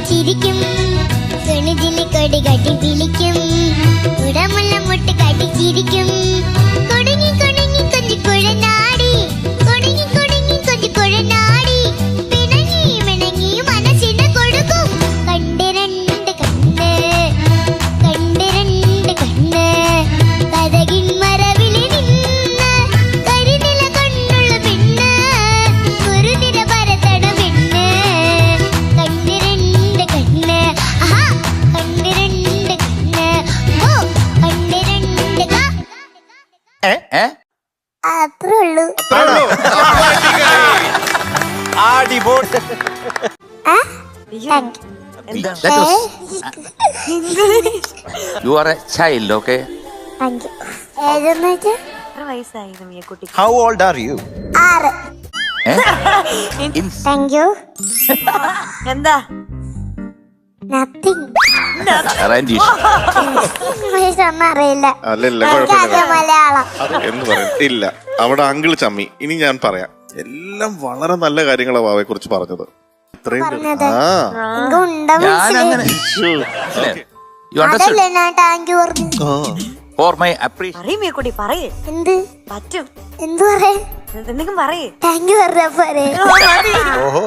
ചിരിക്കും, തുണിതില് കൊടി കട്ടി വിളിക്കും, ഉടമുള്ള മുട്ട് കാട്ടി ചിരിക്കും. കൊടുങ്ങി കൊടുങ്ങി കൊഞ്ചി കുഴനാടി, കൊടുങ്ങി കൊടുങ്ങി കൊഞ്ചി കുഴനാടി, പിണങ്ങി മിണങ്ങി മനസ്സിന് കൊടുക്കും. കണ്ട് രണ്ട് കണ്ണ്, കണ്ട് രണ്ട് കണ്ണ്, കഥകിൻ മറവിൽ നിന്ന് കരിനില കണ്ണുള്ള പെണ്ണ്, കുറുനിര പരത്തണ പെണ്ണ്. കണ്ട് രണ്ട് കണ്ണ്, ആഹാ കണ്ട് രണ്ട് കണ്ണ്, ഓ കണ്ട് രണ്ട് അത്രേ ഉള്ളൂ. You are a child, okay? How old are you? 6. Thank you. എന്താ Nothing. Randish. ഇംഗ്ലീഷ് ഒന്നും അറിയില്ല. അല്ലല്ല ആകെ കുഴപ്പമില്ല മലയാളം. എന്ന് പറയാം. ഇല്ല അവിടെ അങ്കിൾ ചമ്മി. ഇനി ഞാൻ പറയാം, എല്ലാം വളരെ നല്ല കാര്യങ്ങളാ വാവയെ കുറിച്ച് പറഞ്ഞത്. ഇത്രയും പറഞ്ഞത്? ആ എനിക്ക് ഉണ്ട ഞാൻ മനസ്സിലായി. അങ്ങനെ You understood? അതല്ലേ ഞാൻ താങ്ക് യു പറഞ്ഞു. For my appreciation. പറയും മേക്കുട്ടി പറയേ എന്ത് പറ്റും എന്ത് പറയാ? എന്തെങ്കിലും പറയേ താങ്ക് യു പറഞ്ഞ പോരെ? ഓഹോ